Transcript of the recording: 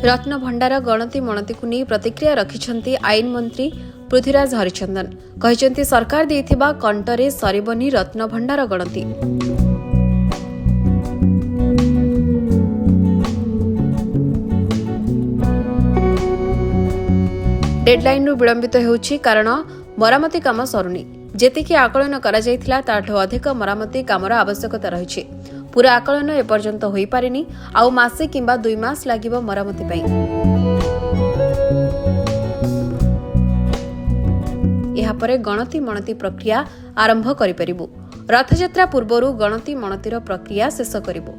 रत्नभंडार गणति मणति को नहीं प्रतिक्रिया रखिछंती आईन मंत्री पृथ्वीराज हरिचंदन कहिसेंती सरकार देइथिबा कंटरे सरिबनी रत्नभंडार गणति। डेडलाइन रु विलंबित होउछि कारण मरामती काम सरुनी। जेतिकी आकलन करा जायथिला ताठो अधिक मरामती कामर आवश्यकता रहिछि। पूरा आकलन एपर्यंत होई पारिनी आउ मासे किंबा 2 मास लागिबो मरामती पई। एहा परे गणति मणति प्रक्रिया आरंभ करि परिबो। रथयात्रा पूर्वरु गणति मणतिर प्रक्रिया शेष करिबो।